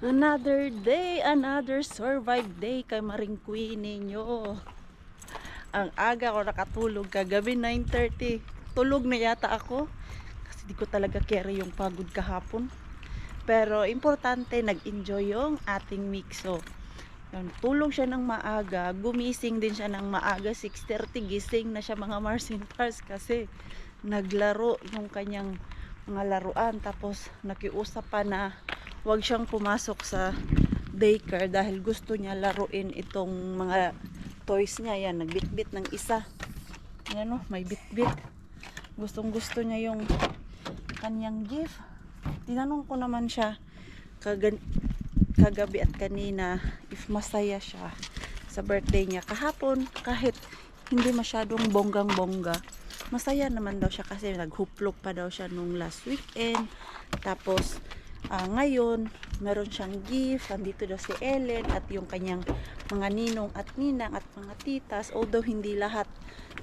Another day, another survive day kay Maring Queen ninyo. Ang aga ko nakatulog kagabi 9:30. Tulog na yata ako kasi di ko talaga carry yung pagod kahapon. Pero importante nag-enjoy yung ating mixo. Yun, tulog siya ng maaga, gumising din siya ng maaga, 6:30 gising na siya mga Marsin Pars kasi naglaro yung kanyang mga laruan, tapos nakiusap pa na wag siyang pumasok sa daycare dahil gusto niya laruin itong mga toys niya. Yan, nagbitbit ng isa. Yan o, may bitbit. Gustong gusto niya yung kanyang gift. Tinanong ko naman siya kagabi at kanina if masaya siya sa birthday niya kahapon. Kahit hindi masyadong bonggang bongga, masaya naman daw siya kasi naghuplok pa daw siya nung last weekend. Tapos ngayon meron siyang gift. Andito daw si Ellen at yung kanyang mga ninong at ninang at mga titas, although hindi lahat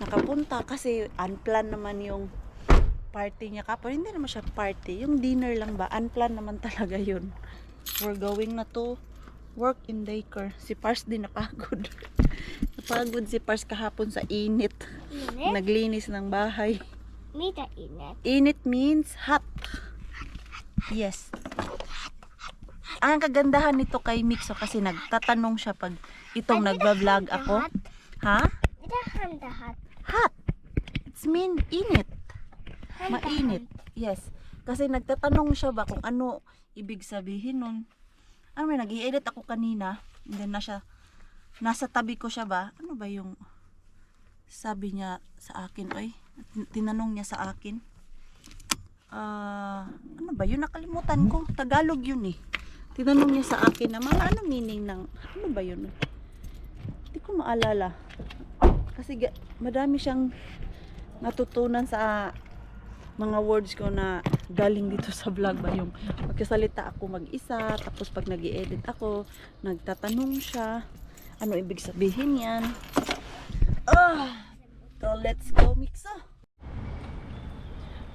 nakapunta kasi unplanned naman yung party niya kapon. Hindi naman siya party, yung dinner lang ba, unplanned naman talaga yun. We're going na to work in daycare. Si Pars din napagod. Napagod si Pars kahapon sa init. Naglinis ng bahay. Init? Init means hot. Yes. Ang kagandahan nito kay Mixo kasi nagtatanong siya pag itong nagba-vlog ako. Ha? Hot. It's mean init. Mainit. Yes. Kasi nagtatanong siya ba kung ano ibig sabihin nun. Nag-i-edit ako kanina. And then nasa tabi ko siya ba? Ano ba yung sabi niya sa akin? Ay, tinanong niya sa akin. Ano ba yun? Nakalimutan ko. Tagalog yun eh. Tinanong niya sa akin na mga ano meaning ng, ano ba yun? Hindi ko maalala. Kasi madami siyang natutunan sa mga words ko na galing dito sa vlog ba, yung magkasalita ako mag-isa, tapos pag nag-i-edit ako, nagtatanong siya, ano ibig sabihin yan. So let's go Mixo.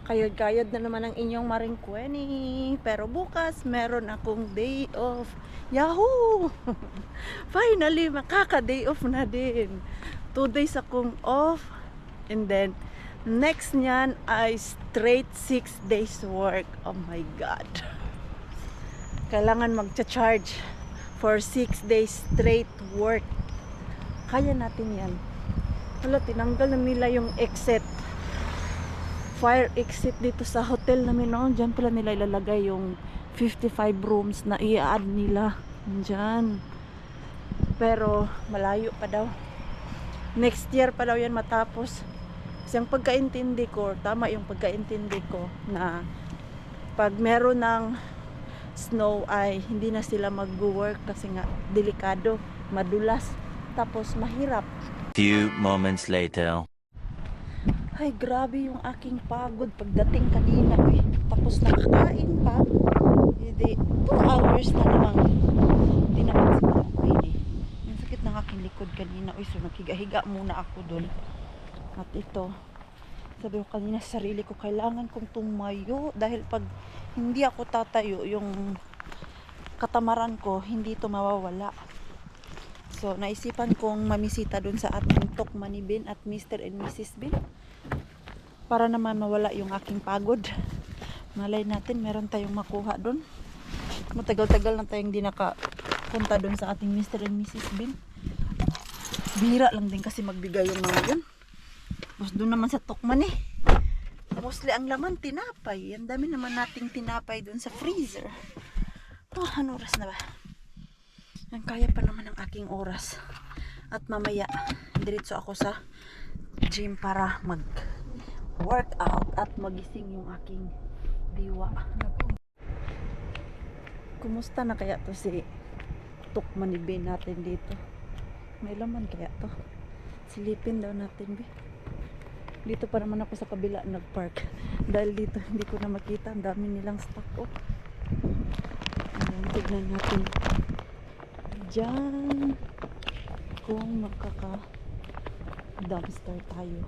Kayod-kayod na naman ang inyong Maring Queenie. Pero bukas meron akong day off. Yahoo! Finally, makaka-day off na din. 2 days akong off. And then, next nyan ay straight 6 days work. Oh my God. Kailangan magcha-charge for 6 days straight work. Kaya natin yan. Wala, tinanggal na nila yung exit. Fire exit dito sa hotel namin noon. Diyan pala nila ilalagay yung 55 rooms na i-add nila. Diyan. Pero malayo pa daw. Next year pa daw yan matapos. Kasi ang pagkaintindi ko, tama yung pagkaintindi ko na pag meron ng snow ay hindi na sila mag-work kasi nga delikado, madulas, tapos mahirap. Few moments later. Ay, grabe yung aking pagod pagdating kanina. Uy, tapos nakakain pa. Hindi, 2 hours na naman. Hindi naman si Madam Queenie. Yung sakit ng aking likod kanina. Uy, so naghiga-higa muna ako dun. At ito, sabi ko kanina sa sarili ko, kailangan kong tumayo. Dahil pag hindi ako tatayo, yung katamaran ko, hindi ito mawawala. So, naisipan kong mamisita dun sa ating Tokman ni Ben at Mr. and Mrs. Ben. Para naman mawala yung aking pagod. Malay natin, meron tayong makuha dun. Matagal-tagal na tayong di nakapunta dun sa ating Mr. and Mrs. Ben. Bihira lang din kasi magbigay yung mga yun. Tapos dun naman sa Tokman eh. Mostly ang laman, tinapay. Ang dami naman nating tinapay dun sa freezer. Ano oras na ba? Ang kaya pa naman ang aking oras. At mamaya, diretso ako sa gym para mag-workout at magising yung aking diwa. Kumusta na kaya to si Tokman ni Ben natin dito? May laman kaya to? Silipin daw natin, be. Dito pa naman ako sa kabila nagpark. Dahil dito hindi ko na makita. Ang dami nilang stock. Oh. Ayan, tignan natin. Diyan. Kung magkaka-dumpster tayo.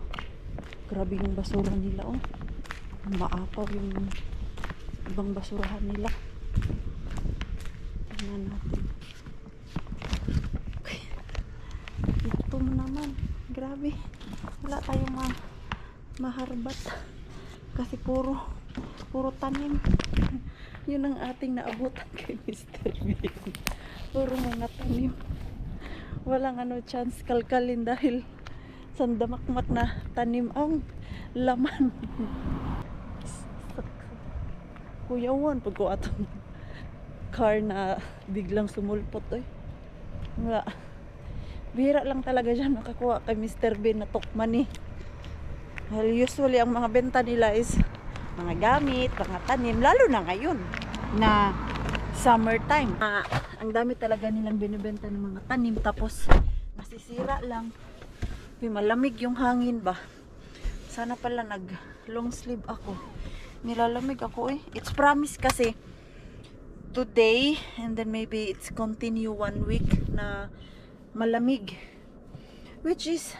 Grabe yung basura nila, oh. Maapaw yung ibang basurahan nila. Tingnan natin. Ito mo naman. Grabe. Wala tayong maharbat. Kasi puro tanim. Yun ang ating naabutan kay Mr. Bean. Puro mga tanim. Walang chance kalkalin dahil sandamakmat na tanim ang laman. Kuyawan pag ko atong car na biglang sumulpot, oy. Wala. Bihira lang talaga dyan makakuha kay Mr. Bean na tukman, eh. Well, usually ang mga benta nila is mga gamit, mga tanim, lalo na ngayon na summertime. Ang dami talaga nilang binibenta ng mga tanim, tapos nasisira lang. Malamig yung hangin ba. Sana pala nag long sleeve ako. Nilalamig ako, eh. It's promise kasi today and then maybe it's continue 1 week na malamig, which is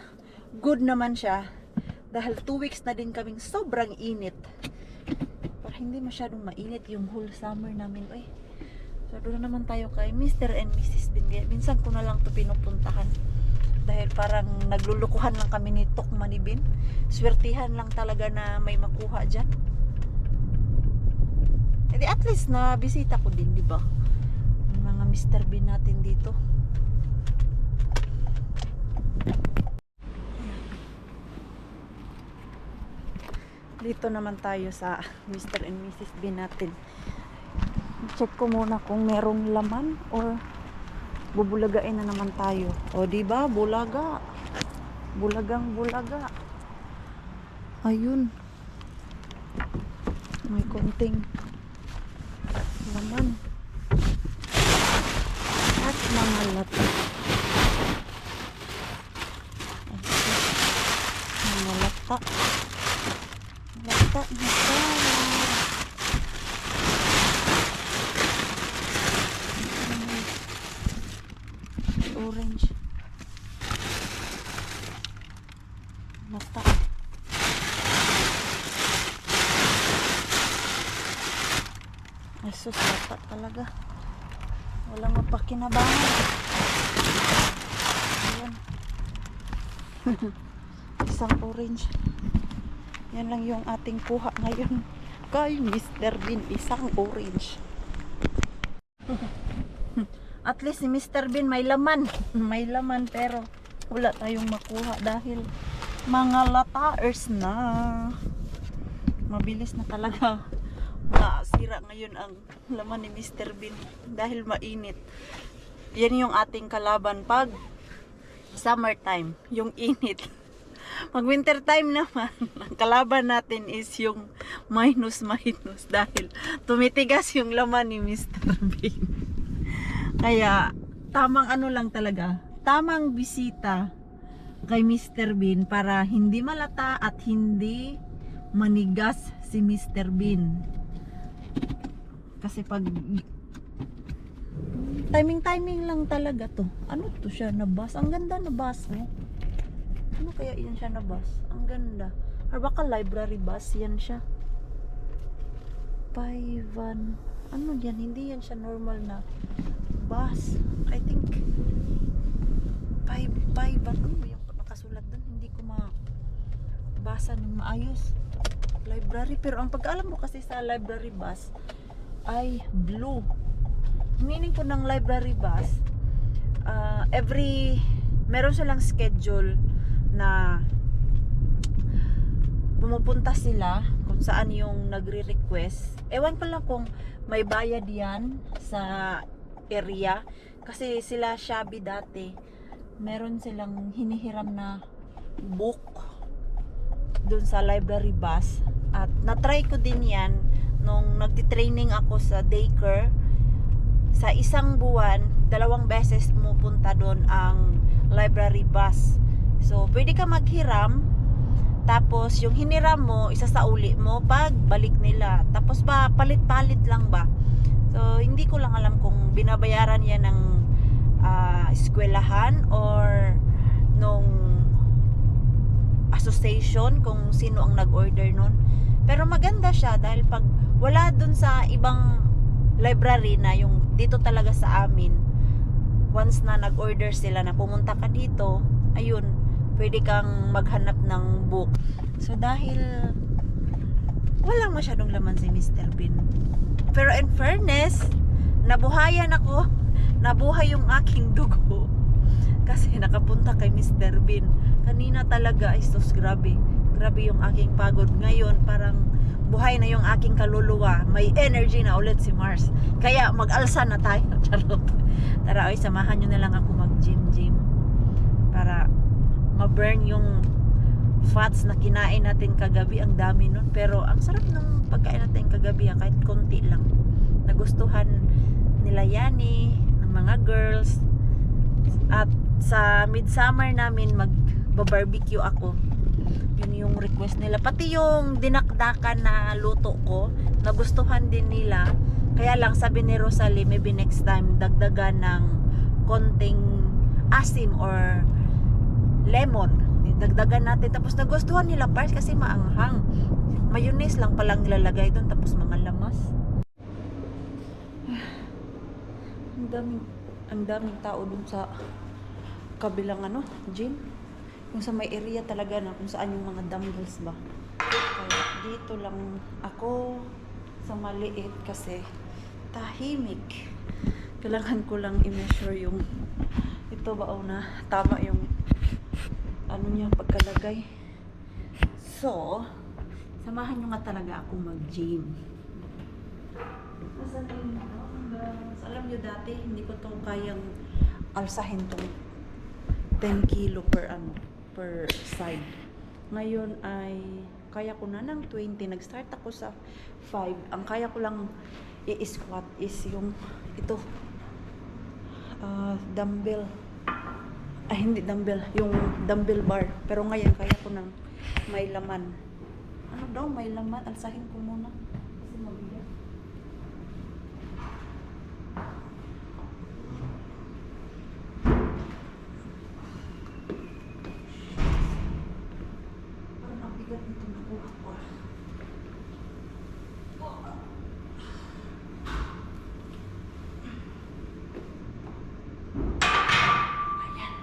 good naman siya dahil 2 weeks na din kaming sobrang init, para hindi masyadong mainit yung whole summer namin, eh. So doon na naman tayo kay Mr. and Mrs. Bean. Minsan ko na lang to pinupuntahan dahil parang naglulukuhan lang kami ni Tokma ni Bean. Swertihan lang talaga na may makuha dyan. Edi at least na bisita ko din, di ba? Ang mga Mr. Bean natin dito. Dito naman tayo sa Mr. and Mrs. Bean natin. Check ko muna kung merong laman or bubulagain na naman tayo. O di ba, bulaga. Bulagang bulaga. Ayun. May konting laman. At mga lata. Mga lata. Lata. Orange. Lata. Ay sus, lata talaga. Walang mapakinabangan. Ayan. Isang orange. Yan lang yung ating kuha ngayon kay Mr. Bean, isang orange. At least si Mr. Bean may laman. May laman pero wala tayong makuha dahil mga lataers na. Mabilis na talaga masira ngayon ang laman ni Mr. Bean dahil mainit. Yan yung ating kalaban pag summertime, yung init. Pag winter time naman, ang kalaban natin is yung minus dahil tumitigas yung laman ni Mr. Bean. Kaya tamang lang talaga, tamang bisita kay Mr. Bean para hindi malata at hindi manigas si Mr. Bean. Kasi pag timing lang talaga to. Ano to siya, nabas? Ang ganda na bus, no? Ano kaya yan siya na bus? Ang ganda. Or baka library bus yan siya. Paivan. Ano yan? Hindi yan siya normal na bus. I think Paivan. Ano ba yung nakasulat doon? Hindi ko mabasa ng maayos. Library. Pero ang pag-alam mo kasi sa library bus ay blue. Meaning ko ng library bus, meron silang schedule na pumupunta sila kung saan yung nagre-request. Ewan ko lang kung may bayad yan sa area. Kasi sila Shabby dati, meron silang hinihiram na book dun sa library bus. At na-try ko din yan nung nagtitraining ako sa daycare. Sa isang buwan, 2 beses pumupunta doon ang library bus. So, pwede ka maghiram, tapos yung hiniram mo, isasauli mo pag balik nila. Tapos ba, palit-palit lang ba? So, hindi ko lang alam kung binabayaran yan ng eskwelahan or nung association kung sino ang nag-order nun. Pero maganda siya dahil pag wala dun sa ibang library na yung dito talaga sa amin, once na nag-order sila na pumunta ka dito, ayun, pwede kang maghanap ng book. So dahil walang masyadong laman si Mr. Bean. Pero in fairness, nabuhayan ako. Nabuhay yung aking dugo. Kasi nakapunta kay Mr. Bean. Kanina talaga ay sus, grabe. Grabe yung aking pagod. Ngayon parang buhay na yung aking kaluluwa. May energy na ulit si Mars. Kaya mag-alsa na tayo. Charot. Tara, ay samahan nyo na lang ako mag-gym para ma-burn yung fats na kinain natin kagabi. Ang dami nun. Pero ang sarap ng pagkain natin kagabi, kahit konti lang. Nagustuhan nila Yani, ng mga girls. At sa midsummer namin mag-barbecue ako. Yun yung request nila. Pati yung dinakdakan na luto ko, nagustuhan din nila. Kaya lang sabi ni Rosalie, maybe next time dagdagan ng konting asim or lemon. Dagdagan natin. Tapos nagustuhan nila Pars kasi maanghang. Mayonnaise lang palang nilalagay doon. Tapos mga lamas. Ang daming tao doon sa kabilang gym. Kung sa may area talaga na kung saan yung mga dumbbells ba. Kaya dito lang ako sa maliit kasi tahimik. Kailangan ko lang i-measure yung ito ba na tama yung niya pagkalagay. So, samahan nyo nga talaga ako mag-gym. Alam nyo dati, hindi ko to kayang alsahin tong 10 kilo per side. Ngayon ay kaya ko na ng 20. Nag-start ako sa 5. Ang kaya ko lang i-squat is yung ito dumbbell. Ay, hindi dumbbell, yung dumbbell bar. Pero ngayon kaya ko ng may laman. Ano daw may laman? Alsahin ko muna kasi mabigat. Bigat nito nakuha ko. Ayan.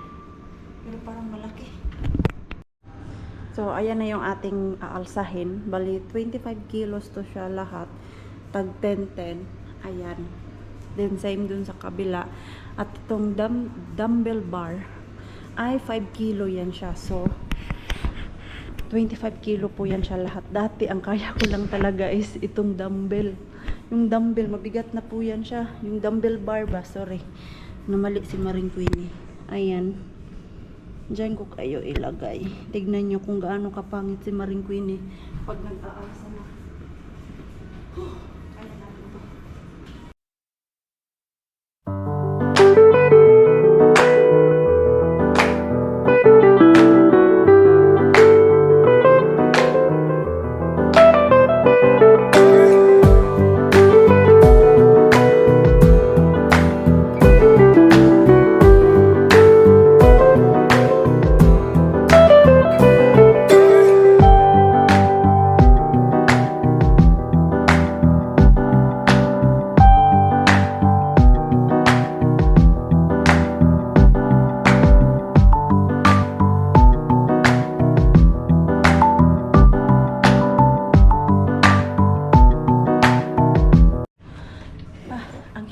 Pero parang malaki. So, ayan na yung ating aalsahin. Bali, 25 kilos to siya lahat. Tag 10-10. Ayan. Then, same dun sa kabila. At itong dumbbell bar ay 5 kilo yan siya. So, 25 kilo po yan siya lahat. Dati, ang kaya ko lang talaga is itong dumbbell. Yung dumbbell, mabigat na po yan siya. Yung dumbbell bar ba? Sorry. Namali si Maring Queenie. Ayan. Diyan ko kayo ilagay. Tignan nyo kung gaano kapangit si Maring Queenie pag nag-aalsa na. Kaya natin to.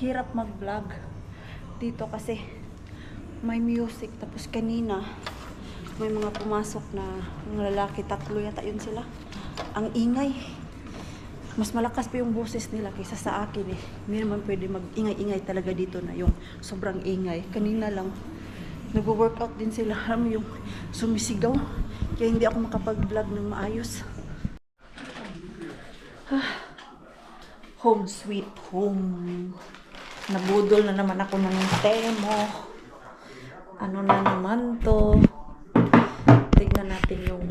Hirap mag-vlog dito kasi may music. Tapos kanina may mga pumasok na mga lalaki, 3 yata yun sila. Ang ingay, mas malakas pa yung boses nila kaysa sa akin eh. Hindi naman pwede mag-ingay-ingay talaga dito na yung sobrang ingay. Kanina lang nag-workout din sila, alam mo yung sumisigaw, kaya hindi ako makapag-vlog ng maayos. Home sweet home. Nabudol na naman ako ng Temo. Ano na naman to? Tignan natin yung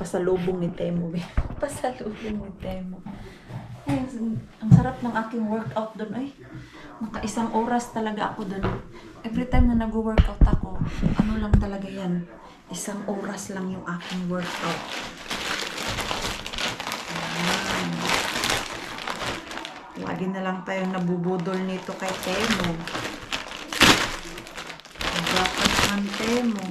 pasalubong ni Temo. Pasalubong ni Temo. Ay, ang sarap ng aking workout doon. Ay, naka1 oras talaga ako doon. Every time na nag-workout ako, ano lang talaga yan. Isang oras lang yung aking workout. Ayan. Lagi na lang tayong nabubudol nito kay Temo. Dapat man Temo.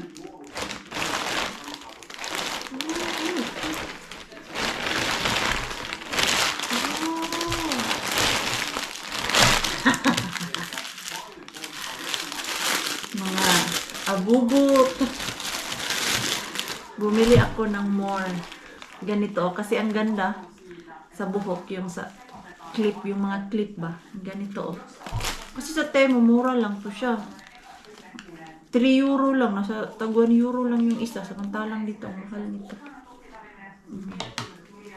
Mga abugot. Bumili ako ng more. Ganito, kasi ang ganda sa buhok, yung sa clip, yung mga clip ba. Ganito. Kasi sa Temo, mura lang to siya. 3 euro lang. Nasa tag 1 euro lang yung isa. Samantalang dito, ang mahal nito.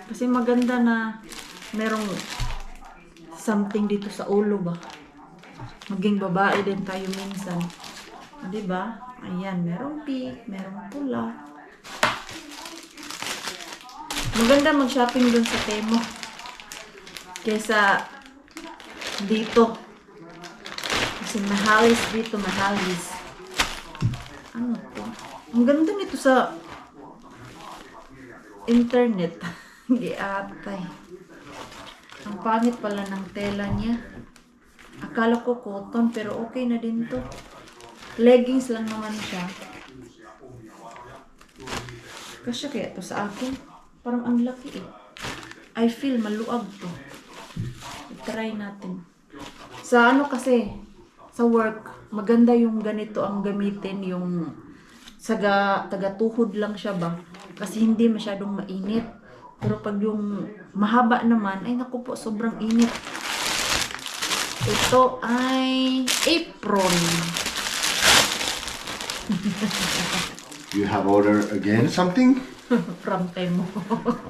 Kasi maganda na merong something dito sa ulo ba. Maging babae din tayo minsan. Diba? Ayan, merong pink, merong pula. Maganda mag-shopping dun sa Temo. Kesa dito. Kasi mahalis dito, mahalis. Ano to? Ang ganda nito sa internet. Giatay. Ang pangit pala ng tela niya. Akala ko cotton, pero okay na din to. Leggings lang naman siya. Kasya kaya to sa akin? Parang ang laki eh. I feel maluag to. I-try natin. Sa ano kasi, sa work, maganda yung ganito ang gamitin. Yung taga-tuhod lang siya ba? Kasi hindi masyadong mainit. Pero pag yung mahaba naman, ay naku po, sobrang init. Ito ay apron. You have ordered again something? From Temo.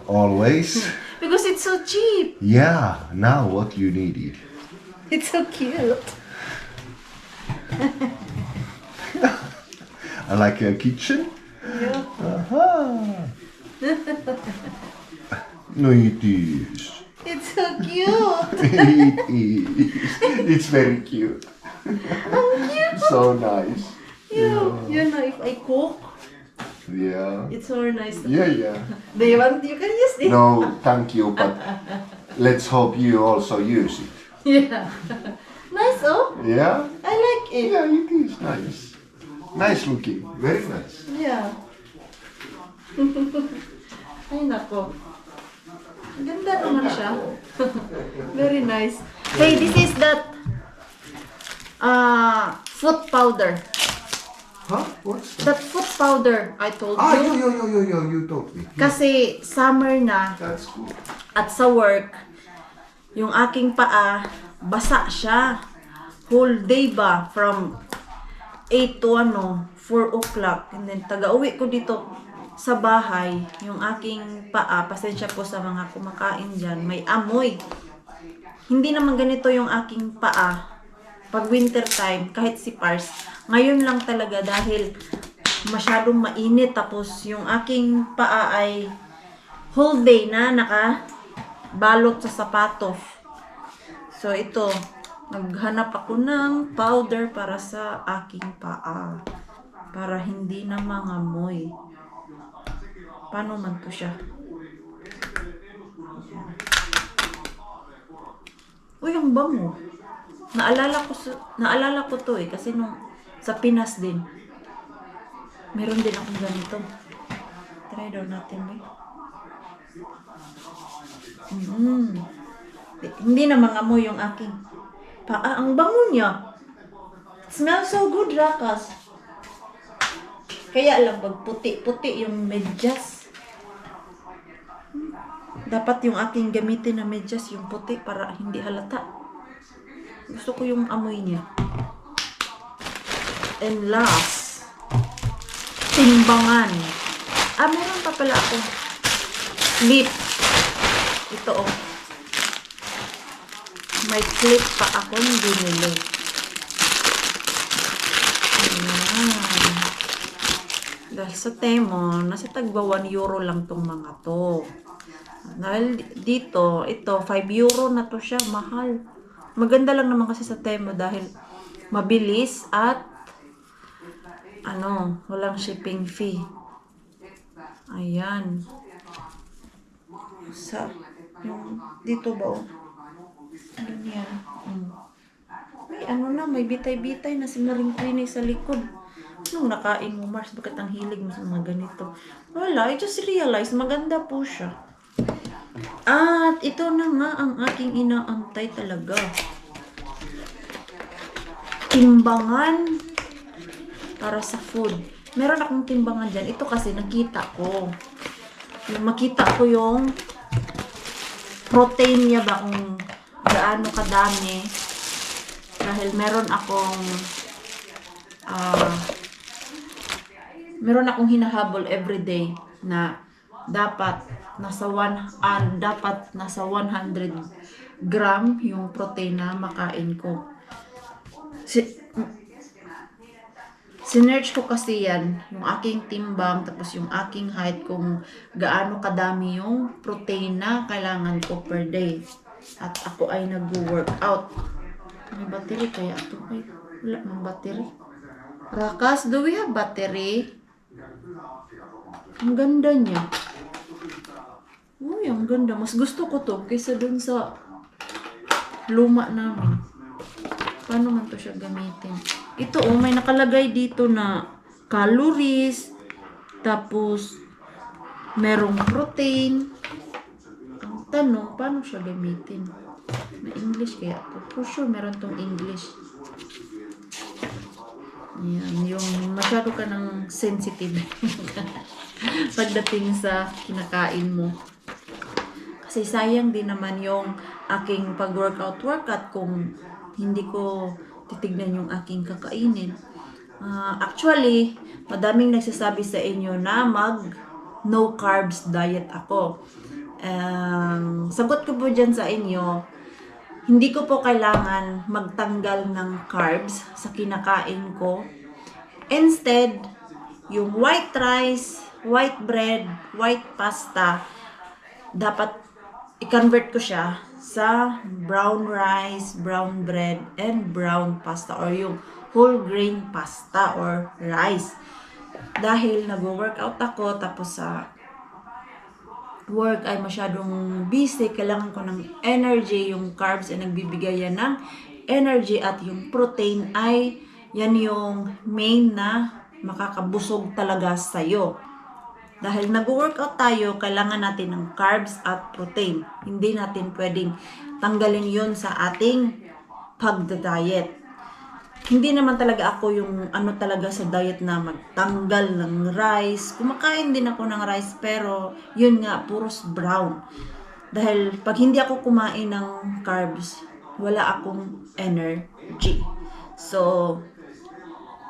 Always? Because it's so cheap. Yeah, now what you needed. It's so cute. I like your kitchen. Yeah. Aha. No, it is. It's so cute. It is. It's very cute. So nice. You know, if I cook, Yeah. it's so nice. Yeah. Do you want? You can use it. No, thank you, but let's hope you also use it. Yeah. Nice, oh. Yeah? I like it. Yeah, it is nice. Nice looking. Very nice. Yeah. Ay, nako. Ganda naman siya. Very nice. Hey, this is that foot powder. Huh? What's that? That foot powder I told Ah, you. you told me. Kasi summer na That's good. at sa work, yung aking paa, basa siya. Whole day ba? From 8 to 4 o'clock. And then taga-uwi ko dito sa bahay, yung aking paa, pasensya po sa mga kumakain dyan, may amoy. Hindi naman ganito yung aking paa pag winter time, kahit si Pars. Ngayon lang talaga dahil masyadong mainit, tapos yung aking paa ay whole day na nakabalot sa sapatos. So ito, naghanap ako ng powder para sa aking paa para hindi na mangamoy. Paano man to siya? Uy, ang bango. Naalala ko to eh kasi nung sa Pinas din. Meron din akong ganito. Try daw natin eh. Hindi na mangamoy yung aking paa. Ang bango niya. Smells so good, Rakas. Kaya lang pag puti-puti yung medyas. Dapat yung aking gamitin na medyas yung puti para hindi halata. Gusto ko yung amoy niya. And last, timbangan. Meron pa pala akong clip. Ito oh. May clip pa akong binili. Ayan. Dahil sa Temo, nasa tagba 1 euro lang tong mga to. Dahil dito, ito, 5 euro na to siya. Mahal. Maganda lang naman kasi sa Temo dahil mabilis at walang shipping fee. Ayan. Sa, yung, dito ba oh? Ganyan. May ano na, may bitay-bitay na si Maring Queenie sa likod. Nung nakain mo, Mars, bakit ang hilig mo sa mga ganito? Wala, I just realized, maganda po siya. At ito na nga ang aking inaantay talaga. Timbangan para sa food. Meron akong timbangan dyan. Ito kasi nakita ko. Makita ko yung protein niya ba kung gaano kadami. Dahil meron akong hinahabol everyday na dapat nasa 100 gram yung protein na makain ko. Sinearch ko kasi yan, yung aking timbang, tapos yung aking height, kung gaano kadami yung protein na kailangan ko per day. At ako ay nag-workout. May battery kaya ito? Ay, wala ng battery. Rakas, do we have battery? Ang ganda niya. Uy, ang ganda. Mas gusto ko to kaysa dun sa luma namin. Paano man to siya gamitin? Ito oh, may nakalagay dito na calories, tapos merong protein. Ang tanong, paano siya gamitin? May English kaya to? For sure, meron tong English. Ayan, yung masyado ka ng sensitive pagdating sa kinakain mo. Kasi sayang din naman yung aking pag-workout kung hindi ko titignan yung aking kakainin. Actually, madaming nagsasabi sa inyo na no carbs diet ako. Sagot ko po dyan sa inyo, hindi ko po kailangan magtanggal ng carbs sa kinakain ko. Instead, yung white rice, white bread, white pasta, dapat i-convert ko siya sa brown rice, brown bread, and brown pasta, or yung whole grain pasta or rice. Dahil nag-workout ako, tapos sa work ay masyadong busy, kailangan ko ng energy. Yung carbs ay nagbibigay yan ng energy, at yung protein ay yan yung main na makakabusog talaga sa'yo. Dahil nag-workout tayo, kailangan natin ng carbs at protein. Hindi natin pwedeng tanggalin yun sa ating pagda-diet. Hindi naman talaga ako yung talaga sa diet na magtanggal ng rice. Kumakain din ako ng rice, pero yun nga, puros brown. Dahil pag hindi ako kumain ng carbs, wala akong energy. So,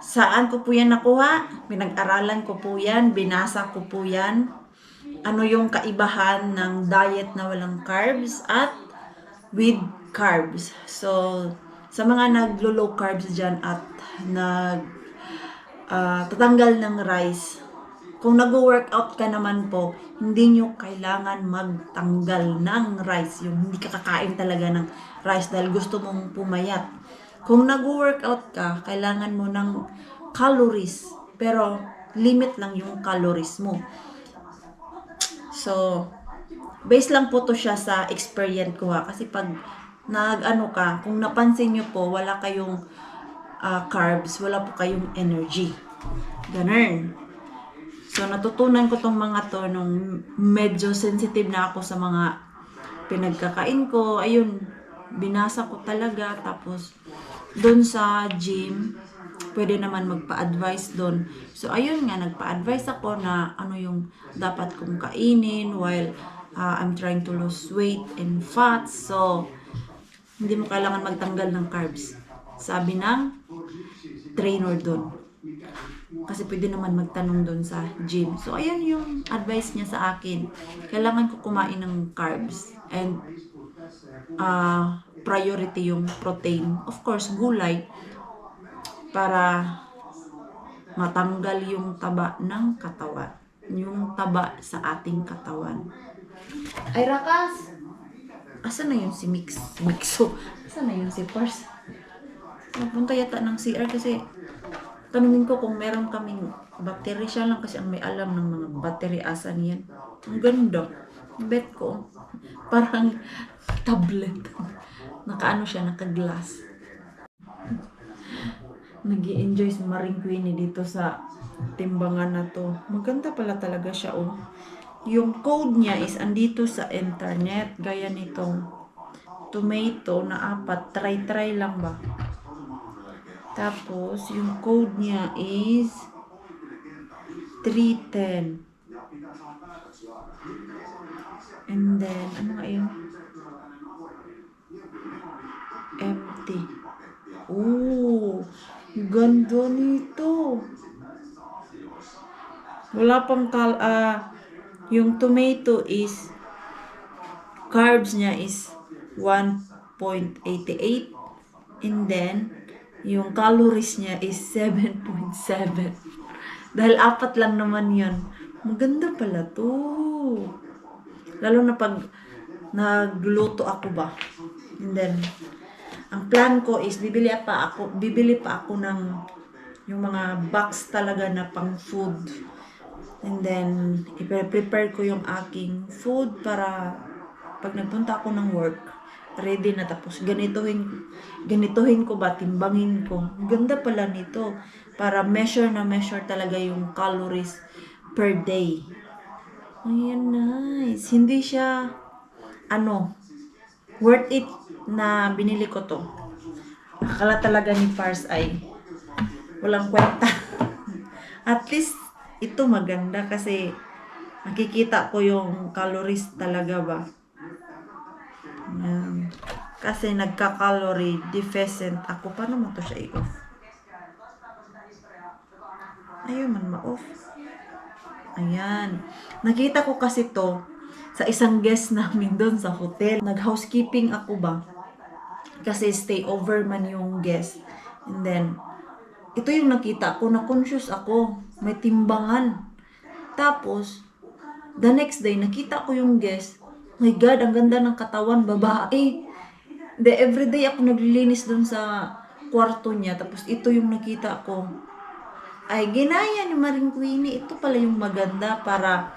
saan ko po yan nakuha? Pinag-aralan ko po yan, binasa ko po yan. Ano yung kaibahan ng diet na walang carbs at with carbs. So, sa mga naglo-low carbs dyan at tatanggal ng rice, kung nag-workout ka naman po, hindi nyo kailangan magtanggal ng rice. Yung hindi ka kakain talaga ng rice dahil gusto mong pumayat. Kung nag-workout ka, kailangan mo ng calories, pero limit lang yung calories mo. So, base lang po to siya sa experience ko kasi pag ka, kung napansin nyo po, wala kayong carbs, wala po kayong energy. Ganun. So, natutunan ko tong mga to nung medyo sensitive na ako sa mga pinagkakain ko. Ayun, binasa ko talaga, tapos doon sa gym, pwede naman magpa-advise doon. So, ayun nga, nagpa-advise ako na ano yung dapat kong kainin while I'm trying to lose weight and fats. So, hindi mo kailangan magtanggal ng carbs. Sabi ng trainer doon. Kasi pwede naman magtanong doon sa gym. So, ayun yung advice niya sa akin. Kailangan ko kumain ng carbs. And, priority yung protein. Of course, gulay. Para matanggal yung taba ng katawan. Yung taba sa ating katawan. Ay, Rakas! Asan na yun si Mixo? Asan na yun si Pars? Napunta yata ng CR kasi Tanungin ko kung meron kaming battery. Siya lang kasi ang may alam ng mga battery. Asan yan? Ang ganda. Bet ko. Parang tablet. Nakaano siya, naka-glass. Nag-i-enjoy si Maring Queenie dito sa timbangan na to. Maganda pala talaga siya, oh. Yung code niya is andito sa internet. Gaya nitong tomato na 4. Try lang ba? Tapos, yung code niya is 310. And then, ano nga yun? Empty. Oh, ganda nito. Wala pang yung tomato is carbs niya is 1.88 and then yung calories niya is 7.7. Dahil 4 lang naman yun. Maganda pala to. Lalo na pag nagluto ako ba. And then, ang plan ko is bibili pa ako ng yung mga box talaga na pang food. And then, i-prepare ko yung aking food para pag nagpunta ako ng work, ready na. Tapos ganituhin ko ba, timbangin ko. Ganda pala nito. Para measure talaga yung calories per day. Ayan, nice. Hindi siya, worth it na binili ko to. Akala talaga ni Pars ay walang kwenta. At least, ito maganda kasi nakikita ko yung calories talaga ba. Ayan. Kasi nagka-calorie deficient ako. Paano mo to siya i-off? Ayun man ma-off. Ayan. Nakita ko kasi to sa isang guest namin doon sa hotel. Nag-housekeeping ako ba? Kasi stay over man yung guest. And then, ito yung nakita ko, na-conscious ako. May timbangan. Tapos, the next day, nakita ko yung guest. My God, ang ganda ng katawan, babae. Everyday ako naglilinis doon sa kwarto niya. Tapos, ito yung nakita ko. Ay, ginaya ni Maring Queenie. Ito pala yung maganda para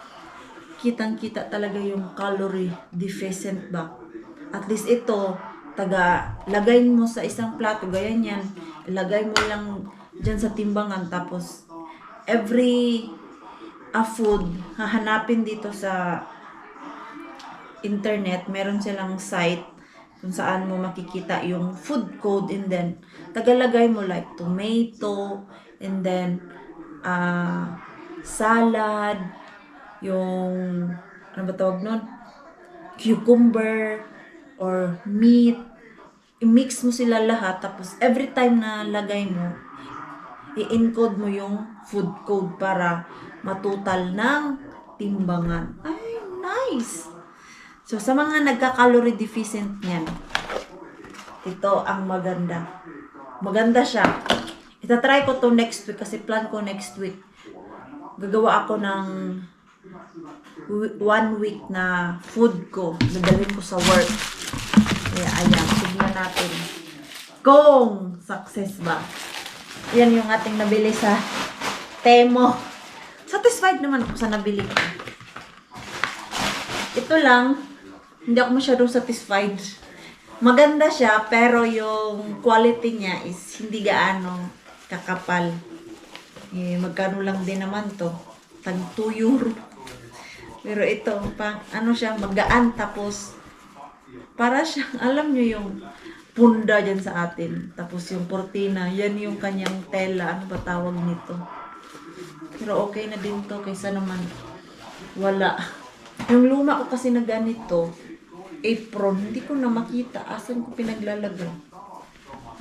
kitang-kita talaga yung calorie deficient ba. At least ito, lagay mo sa isang plato, gaya niyan. Ilagay mo lang dyan sa timbangan. Tapos, every food, hahanapin dito sa internet. Meron silang site kung saan mo makikita yung food code, and then tagalagay mo like tomato, and then salad, yung ano ba tawag nun? Cucumber or meat. I-mix mo sila lahat, tapos every time na lagay mo, i-encode mo yung food code para matutal ng timbangan. Ay, nice! So, sa mga nagka-calorie deficient niyan, ito ang maganda. Maganda siya. Itatry ko to next week kasi plan ko next week. Gagawa ako ng 1 week na food ko. Dadalhin ko sa work. Kaya ayan, tignan natin kung success ba. Yan yung ating nabili sa Temo. Satisfied naman ako sa nabili ko. Ito lang, hindi ako masyadong satisfied. Maganda siya, pero yung quality niya is hindi gaano kakapal. Magkano lang din naman to. Tag 2 euro. Pero ito, siya, magaan. Tapos, para siyang, alam nyo yung punda dyan sa atin. Tapos yung cortina, yan yung kanyang tela. Ano ba tawag nito? Pero okay na din to, kaysa naman wala. Yung luma ko kasi na ganito, apron, hindi ko na makita. Asan ko pinaglalagay?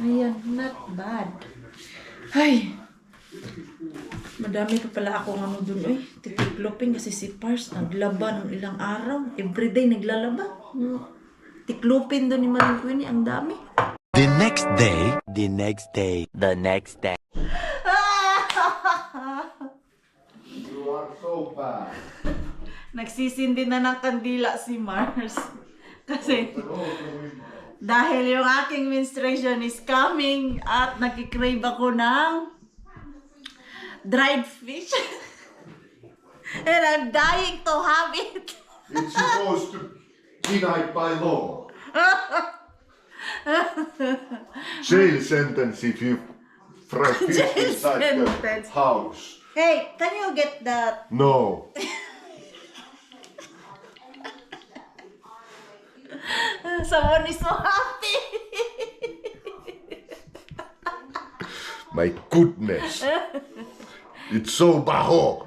Ayan, not bad. Ay, madami pa pala akong dun. Uy, titiklopin kasi si Pars naglaba ng ilang araw. Everyday naglalaba. Tiklopin dun ni Maring Queenie, ang dami. The next day, the next day, the next day. You are so bad. Nagsisindi na ng kandila si Mars. Kasi dahil yung aking menstruation is coming at nakikrave ako ng dried fish. And I'm dying to have it. It's supposed to denied by law. Jail sentence if you fry fish Jail inside sentence. the house. Hey, can you get that? No. Someone is so happy. My goodness. It's so baho.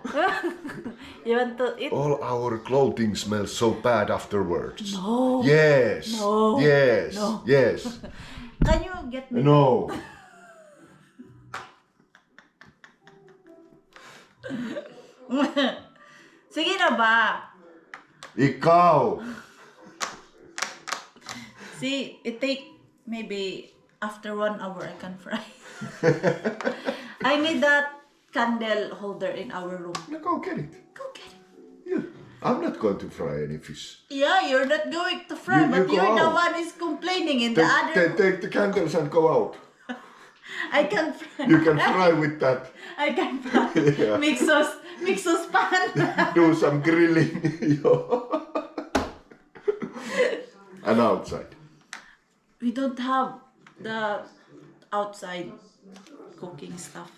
You want to eat? All our clothing smells so bad afterwards. No. Yes. No. Yes. No. Yes. Can you get me? No. Sige na ba? Ikaw. See, it take maybe after 1 hour I can fry. I need that candle holder in our room. No, go get it. Go get it. Yeah. I'm not going to fry any fish. Yeah, you're not going to fry, You but go you're the out. one is complaining in the other. Take the candles and go out. I can fry. You can fry with that. I can fry. Yeah. Mixos pan. Do some grilling. And outside. We don't have the outside cooking stuff.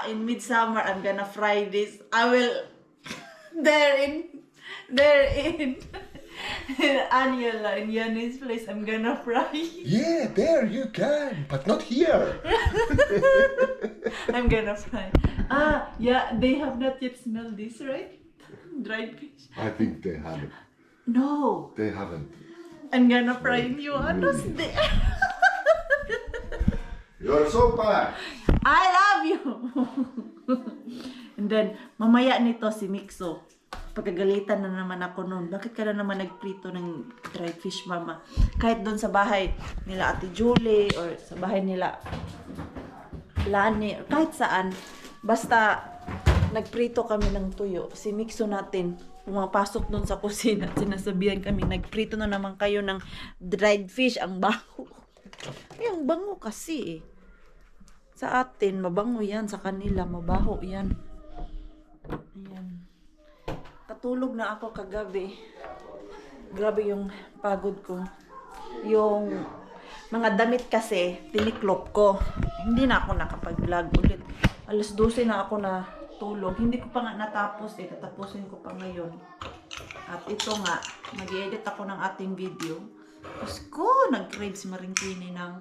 In midsummer, I'm gonna fry this. I will there in Annual in Yanni's place. I'm gonna fry. Yeah, there you can, but not here. I'm gonna fry. Yeah, they have not yet smelled this, right? Dried fish. I think they haven't. No, They haven't. I'm gonna fry new anos there. You're so bad. I love you! And then, mamaya nito si Mixo. Pagkagalitan na naman ako noon. Bakit ka na naman nagprito ng dried fish, mama? Kahit doon sa bahay nila Ate Julie or sa bahay nila Lani or kahit saan. Basta nagprito kami ng tuyo. Si Mixo natin, pumapasok doon sa kusina. Sinasabihan kami, nagprito na naman kayo ng dried fish. Ang bango. Ay, ang bango kasi eh. Sa atin, mabango yan. Sa kanila, mabaho yan. Ayan. Katulog na ako kagabi. Grabe yung pagod ko. Yung mga damit kasi, tiniklop ko. Hindi na ako nakapag-vlog ulit. Alas 12 na ako na tulog. Hindi ko pa nga natapos eh. Tatapusin ko pa ngayon. At ito nga, mag-edit ako ng ating video. Tapos ko, nag-crave si Maringkini ng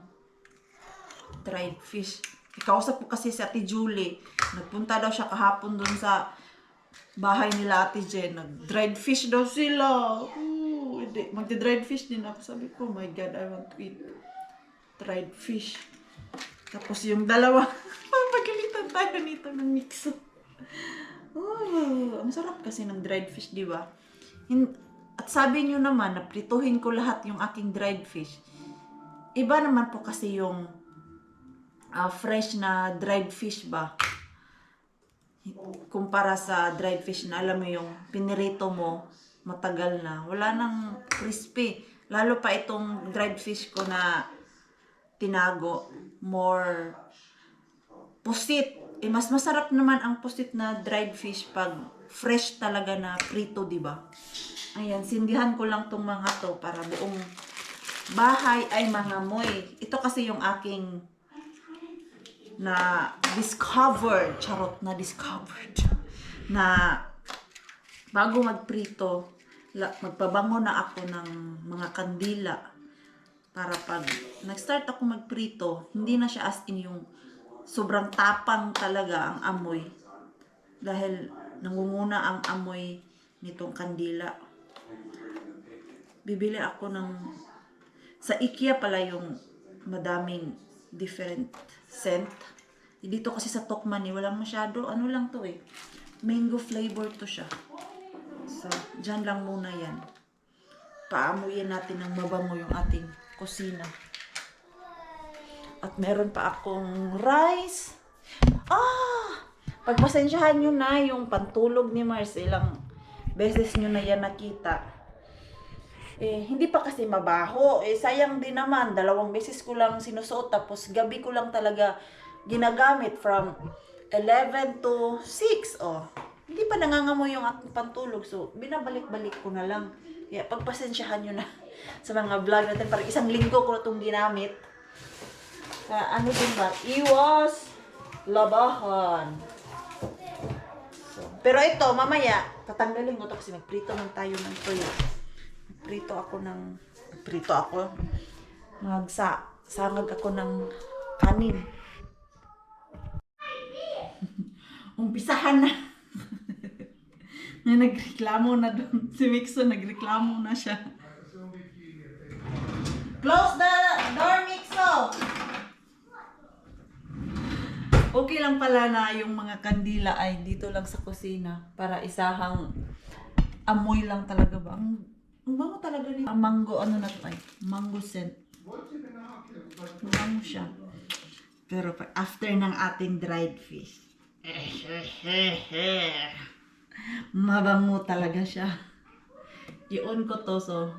dried fish. Ikausap ko kasi si Ate Julie. Nagpunta daw siya kahapon doon sa bahay nila Ate Jen. Nag-dried fish daw sila. Magdi-dried fish din ako. Sabi ko, oh my God, I want to eat dried fish. Tapos yung dalawa, pagalitan tayo nito ng mixo. Oh, ang sarap kasi ng dried fish, di ba? At sabi nyo naman, naprituhin ko lahat yung aking dried fish. Iba naman po kasi yung fresh na dried fish ba? Kumpara sa dried fish na alam mo yung pinirito mo, matagal na. Wala nang crispy. Lalo pa itong dried fish ko na tinago, more pusit. Mas masarap naman ang pusit na dried fish pag fresh talaga na prito, di ba? Ayan, sindihan ko lang tong mga to para buong bahay ay mangamoy. Ito kasi yung aking na discovered, charot na discovered, na bago magprito, magpabango na ako ng mga kandila para pag nag-start ako magprito, hindi na siya as in yung sobrang tapang talaga ang amoy dahil nangunguna ang amoy nitong kandila. Bibili ako ng sa IKEA pala yung madaming different scent. Dito kasi sa Tokman walang masyado, ano lang to eh. Mango flavor to siya. So, dyan lang muna yan. Paamuyin natin ng mabango yung ating kusina. At meron pa akong rice. Pagpasensyahan nyo na yung pantulog ni Mars. Ilang beses nyo na yan nakita. Hindi pa kasi mabaho. Sayang din naman. 2 beses ko lang sinusuot. Tapos gabi ko lang talaga ginagamit from 11 to 6. Oh. Hindi pa nangangamoy yung aking pantulog. So, binabalik-balik ko na lang. Kaya pagpasensyahan nyo na sa mga vlog natin. Parang isang linggo ko na itong ginamit. Ano din ba? Iwas labahan. So, pero ito, mamaya, tatanggalin ko ito kasi magprito man tayo ng toyo. Sangag ako ng kanin. Umpisahan na. May nagreklamo na doon. Si Mixo nagreklamo na siya. Close the door, Mixo! Okay lang pala na yung mga kandila ay dito lang sa kusina para isahang amoy lang talaga ba? Ang bango talaga niya. Ang mango, ano na to ay? Mango scent. Bango siya. Pero after ng ating dried fish, mabango talaga siya. I-on ko to, so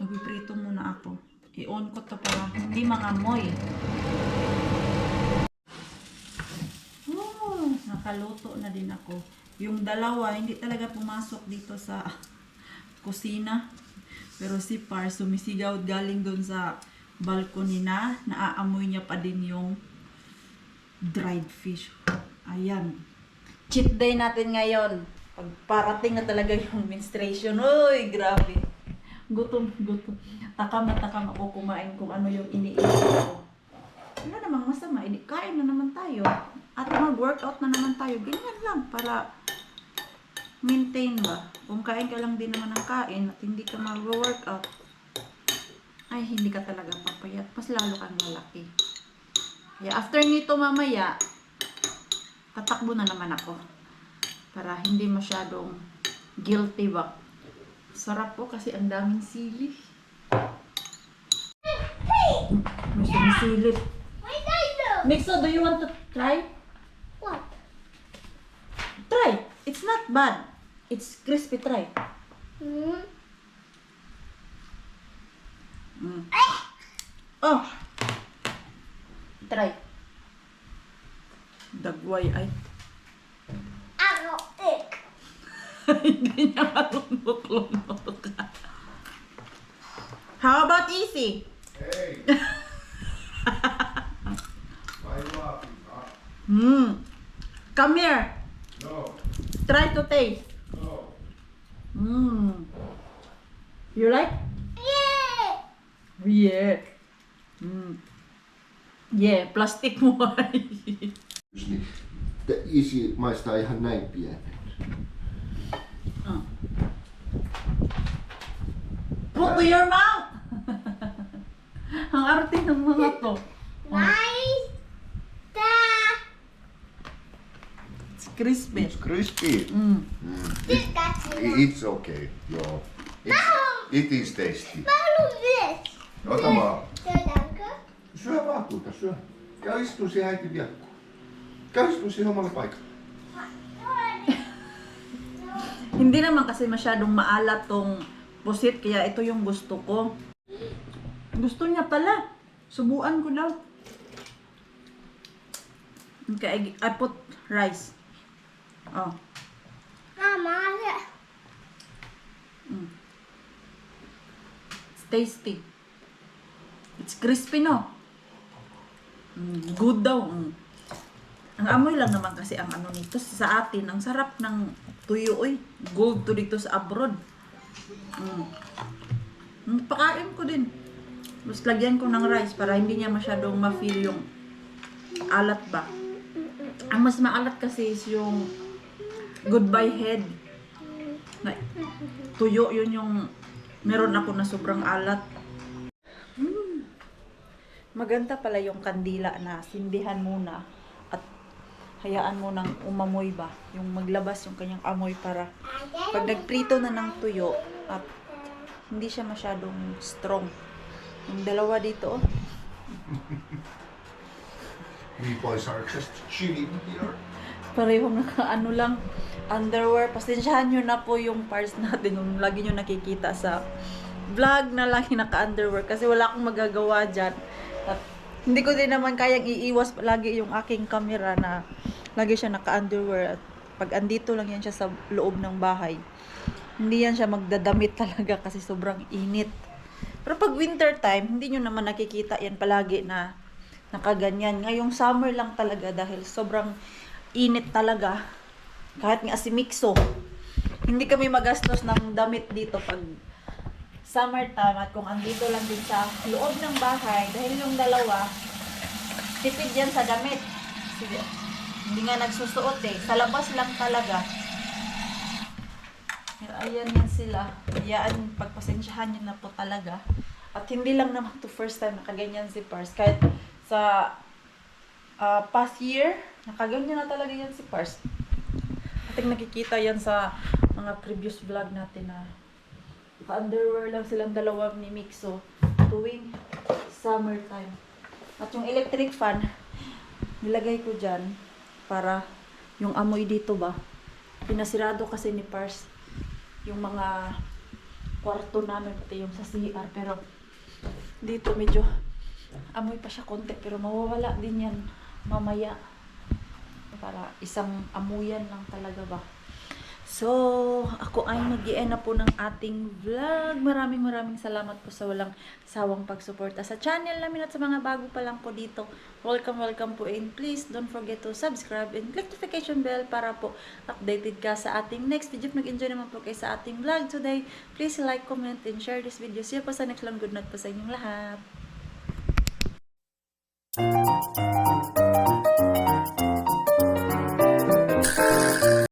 magpiprito muna ako. I-on ko to para hindi mangamoy. Nakaluto na din ako. Yung dalawa, hindi talaga pumasok dito sa kusina. Pero si Par, sumisigaw galing doon sa balcony na. Naaamoy niya pa din yung dried fish. Ayan. Cheat day natin ngayon. Pagparating na talaga yung menstruation. Uy, grabe. Gutom. Takam ako kumain kung ano yung iniisip ko. Wala namang masama. Kain na naman tayo. At mag-workout na naman tayo. Ganyan lang para maintain ba. Kung kain ka lang din naman ng kain at hindi ka mag-workout, ay hindi ka talaga papayat. Mas lalo kang malaki. Yeah, after nito mamaya, tatakbo na naman ako. Para hindi masyadong guilty ba. Sarap po kasi ang daming sili. May sumisilip. Mixo, do you want to try? What? Try. It's not bad. It's crispy. Try. Hmm? Oh. Try. Dagway ay. Ako, Hindi niya malunok-lunok. How about easy? Hey! Why are you laughing? Come here. No, Try to taste. no. You like? yeah! Yeah. Yeah, plastic mo ay. Isi maistaa ihan näin pienet. Put to your mouth! Ang arte ng mga to. Nice! It's crispy. It's crispy. It's okay. Joo. It is tasty. Mä haluun myös. Ota vaan. Syödäänkö? Syö vaan tuota, syö. Käy istuu siihen äiti viekkoon. Käy istuu siihen omalle paikalle. Hindi naman kasi masyadong maalat tong pusit, kaya ito yung gusto ko. Gusto niya pala. Subuan ko daw. Okay, I put rice. Oh. Mama, It's tasty. It's crispy, no? Good daw. Ang amoy lang naman kasi ang ano nito sa atin. Ang sarap ng tuyo, oy. Gold to dito sa abroad. Pakain ko din. Mas lagyan ko ng rice para hindi niya masyadong ma-feel yung alat ba. Ang mas maalat kasi is yung goodbye head. Na, tuyo, yun yung meron ako na sobrang alat. Maganda pala yung kandila na sindihan muna at hayaan mo nang umamoy ba. Yung maglabas yung kanyang amoy para pag nagprito na ng tuyo at hindi siya masyadong strong. Yung dalawa dito, oh. We boys are just chilling here. Parehong naka-ano lang, underwear. Pasensyahan nyo na po yung parts natin. Yung lagi nyo nakikita sa vlog na lagi naka-underwear. Kasi wala akong magagawa dyan. At Hindi ko din naman kayang iiwas lagi yung aking camera na lagi siya naka-underwear at pag andito lang yan siya sa loob ng bahay. Hindi yan siya magdadamit talaga kasi sobrang init. Pero pag winter time, hindi nyo naman nakikita yan palagi na nakaganyan. Ngayong summer lang talaga dahil sobrang init talaga. Kahit nga si Mixo, hindi kami magastos ng damit dito pag summertime at kung andito lang din sa loob ng bahay dahil yung dalawa, tipid yan sa damit. Sige. Hindi nga nagsusuot eh. Sa labas lang talaga. Ayan yan sila. Ayan, pagpasensyahan nyo na po talaga. At hindi lang naman to first time nakaganyan si Pars. Kahit sa past year, nakaganyan na talaga yan si Pars. Ating nakikita yan sa mga previous vlog natin na underwear lang silang dalawa ni Mixo tuwing summertime. At yung electric fan, nilagay ko dyan para yung amoy dito ba, pinasirado kasi ni Pars yung mga kwarto namin, pati yung sa CR, pero dito medyo amoy pa siya konti, pero mawawala din yan mamaya para isang amuyan lang talaga ba. So, ako ay mag-i-end na po ng ating vlog. Maraming salamat po sa walang sawang pagsuporta sa channel namin at sa mga bago pa lang po dito. Welcome po, and please don't forget to subscribe and click notification bell para po updated ka sa ating next video. Nag-enjoy naman po kayo sa ating vlog today. Please like, comment, and share this video. See you po sa next lang. Good night po sa inyong lahat.